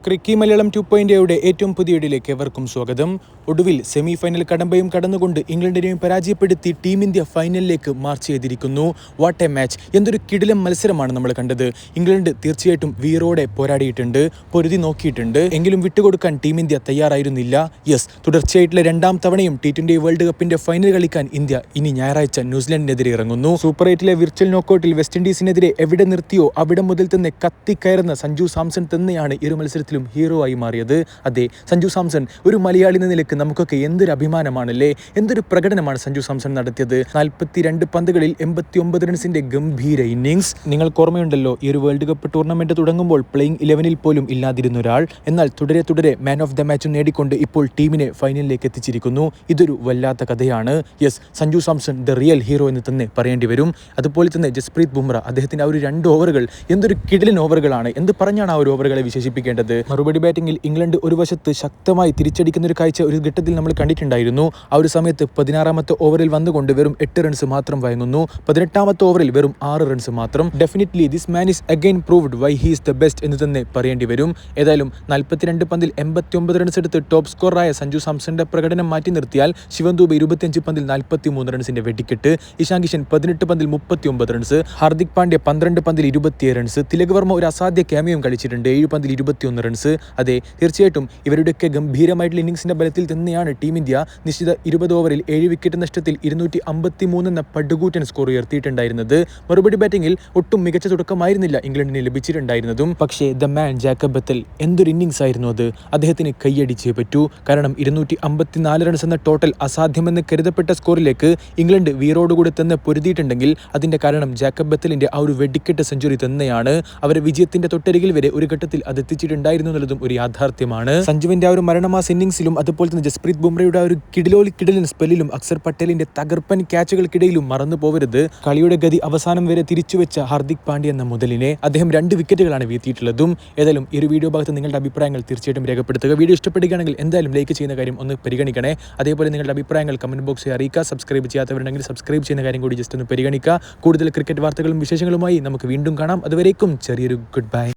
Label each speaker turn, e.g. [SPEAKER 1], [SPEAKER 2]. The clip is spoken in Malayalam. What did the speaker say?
[SPEAKER 1] ക്രിക്കി മലയാളം 2.0യുടെ ഏറ്റവും പുതിയ വീഡിയോയിലേക്ക് എവർക്കും സ്വാഗതം. ഒടുവിൽ സെമി ഫൈനൽ കടമ്പയും കടന്നുകൊണ്ട് ഇംഗ്ലണ്ടിനെയും പരാജയപ്പെടുത്തി ടീം ഇന്ത്യ ഫൈനലിലേക്ക് മാർച്ച് ചെയ്തിരിക്കുന്നു. What A match! എന്തൊരു കിടിലം മത്സരമാണ് നമ്മൾ കണ്ടത്. ഇംഗ്ലണ്ട് തീർച്ചയായിട്ടും വീറോടെ പോരാടിയിട്ടുണ്ട്, പൊരുതി നോക്കിയിട്ടുണ്ട്. എങ്കിലും വിട്ടുകൊടുക്കാൻ ടീം ഇന്ത്യ തയ്യാറായിരുന്നില്ല. യെസ്, തുടർച്ചയായിട്ടുള്ള രണ്ടാം തവണയും T20 വേൾഡ് കപ്പിന്റെ ഫൈനൽ കളിക്കാൻ ഇന്ത്യ ഇനി ഞായറാഴ്ച ന്യൂസിലൻഡിനെതിരെ ഇറങ്ങുന്നു. സൂപ്പർ 8ലെ വിർച്വൽ നോക്കൌട്ടിൽ വെസ്റ്റ് ഇൻഡീസിനെതിരെ എവിടെ നിർത്തിയോ അവിടെ മുതൽ തന്നെ കത്തിക്കയറുന്ന സഞ്ജു സാംസൺ തന്നെയാണ് ഇരു മത്സരത്തിലും ഹീറോ ആയി മാറിയത്. അതെ, സഞ്ജു സാംസൺ ഒരു മലയാളി എന്ന നിലയ്ക്ക് നമുക്കൊക്കെ എന്തൊരു അഭിമാനമാണല്ലേ! എന്തൊരു പ്രകടനമാണ് സഞ്ജു സാംസൺ നടത്തിയത്. 42 പന്തുകളിൽ 89 റൺസിന്റെ ഗംഭീര ഇന്നിംഗ്സ്. നിങ്ങൾക്ക് ഓർമ്മയുണ്ടല്ലോ, ഈ ഒരു വേൾഡ് കപ്പ് ടൂർണമെന്റ് തുടങ്ങുമ്പോൾ പ്ലേയിങ് 11-ൽ പോലും ഇല്ലാതിരുന്ന ഒരാൾ, എന്നാൽ തുടരെ മാൻ ഓഫ് ദ മാച്ച് നേടിക്കൊണ്ട് ഇപ്പോൾ ടീമിനെ ഫൈനലിലേക്ക് എത്തിച്ചിരിക്കുന്നു. ഇതൊരു വല്ലാത്ത കഥയാണ്. Yes, Sanju Samson the real hero എന്ന് തന്നെ പറയേണ്ടി വരും. അതുപോലെ തന്നെ ജസ്പ്രീത് ബുംറ, അദ്ദേഹത്തിന്റെ ആ ഒരു 2 ഓവറുകൾ എന്തൊരു കിടിലൻ ഓവറുകളാണ്. എന്ത് പറഞ്ഞാണ് ആ ഒരു ഓവറുകളെ വിശേഷിപ്പിക്കേണ്ടത്. മറുപടി ബാറ്റിംഗിൽ ഇംഗ്ലണ്ട് ഒരു വശത്ത് ശക്തമായി തിരിച്ചടിക്കുന്ന ഒരു കാഴ്ച ഒരു ഘട്ടത്തിൽ നമ്മൾ കണ്ടിട്ടുണ്ടായിരുന്നു. ആ ഒരു സമയത്ത് 16ാമത്തെ ഓവറിൽ വന്നുകൊണ്ട് വെറും 8 റൺസ് മാത്രം വഴങ്ങുന്നു. 18ാമത്തെ ഓവറിൽ വെറും 6 റൺസ് മാത്രം. Definitely this man is again proved why he is the best എന്ന് തന്നെ പറയേണ്ടി വരും. ഏതായാലും 42 പന്തിൽ 89 റൺസ് എടുത്ത് ടോപ്പ് സ്കോറായ സഞ്ജു സാംസന്റെ പ്രകടനം മാറ്റി നിർത്തിയാൽ ശിവം ദുബെ 25 പന്തിൽ 43 റൺസിന്റെ വെടിക്കെട്ട്, ഇഷാൻ കിഷൻ 18 പന്തിൽ 39 റൺസ്, ഹാർദിക് പാണ്ഡ്യ 12 പന്തിൽ 27 റൺസ്, തിലക് വർമ്മ ഒരു അസാധ്യ ക്യാമിയും കളിച്ചിട്ടുണ്ട്, 7 പന്തിൽ 21 റൺസ്. അതെ, തീർച്ചയായിട്ടും ഇവരുടെയൊക്കെ ഗംഭീരമായിട്ടുള്ള ഇന്നിംഗ്സിന്റെ ബലത്തിൽ തന്നെയാണ് ടീം ഇന്ത്യ നിശ്ചിത 20 ഓവറിൽ 7 വിക്കറ്റ് നഷ്ടത്തിൽ 253 എന്ന പടുകൂറ്റൻ സ്കോർ ഉയർത്തിയിട്ടുണ്ടായിരുന്നത്. മറുപടി ബാറ്റിംഗിൽ ഒട്ടും മികച്ച തുടക്കമായിരുന്നില്ല ഇംഗ്ലണ്ടിന് ലഭിച്ചിട്ടുണ്ടായിരുന്നതും. പക്ഷേ ദ മാൻ ജാക്കബ് ബത്തൽ, എന്തൊരു ഇന്നിംഗ്സ് ആയിരുന്നു അത്! അദ്ദേഹത്തിന് കൈയടിച്ചേ പറ്റൂ. കാരണം 254 റൺസ് എന്ന ടോട്ടൽ അസാധ്യമെന്ന് കരുതപ്പെട്ട സ്കോറിലേക്ക് ഇംഗ്ലണ്ട് വീറോടുകൂടി തന്നെ പൊരുതിയിട്ടുണ്ടെങ്കിൽ അതിന്റെ കാരണം ജാക്കബ് ബത്തലിന്റെ ആ ഒരു വെടിക്കെട്ട് സെഞ്ചുറി തന്നെയാണ്. അവരെ വിജയത്തിന്റെ തൊട്ടരികിൽ വരെ ഒരു ഘട്ടത്തിൽ അത് എത്തിച്ചിട്ടുണ്ടായിരുന്നു എന്നുള്ളതും ഒരു യാഥാർത്ഥ്യമാണ്. സഞ്ജുവിന്റെ ആ ഒരു മരണമാസ് ഇന്നിംഗ്സിലും അതുപോലെ തന്നെ ജസ്പ്രീത് ബുംറയുടെ ആ ഒരു കിടിലൻ സ്പെല്ലിലും അക്സർ പട്ടേലിന്റെ തകർപ്പൻ ക്യാച്ചുകൾക്കിടയിലും മറന്നു പോകരുത് കളിയുടെ ഗതി അവസാനം വരെ തിരിച്ചുവെച്ച ഹാർദിക് പാണ്ഡ്യ എന്ന മുതലിനെ. അദ്ദേഹം 2 വിക്കറ്റുകളാണ് വീഴ്ത്തിയിട്ടുള്ളതും. ഏതായാലും ഈ ഒരു വീഡിയോ ഭാഗത്ത് നിങ്ങളുടെ അഭിപ്രായങ്ങൾ തീർച്ചയായിട്ടും രേഖപ്പെടുത്തുക. വീഡിയോ ഇഷ്ടപ്പെടുകയാണെങ്കിൽ എന്തായാലും ലൈക്ക് ചെയ്യുന്ന കാര്യം ഒന്ന് പരിഗണിക്കണേ. അതേപോലെ നിങ്ങളുടെ അഭിപ്രായങ്ങൾ കമന്റ് ബോക്സിൽ അറിയിക്കുക. സബ്സ്ക്രൈബ് ചെയ്യാത്തവരുണ്ടെങ്കിൽ സബ്സ്ക്രൈബ് ചെയ്യുന്ന കാര്യം കൂടി ജസ്റ്റ് ഒന്ന് പരിഗണിക്കുക. കൂടുതൽ ക്രിക്കറ്റ് വാർത്തകളും വിശേഷങ്ങളുമായി നമുക്ക് വീണ്ടും കാണാം. അതുവരേക്കും ചെറിയൊരു ഗുഡ് ബൈ.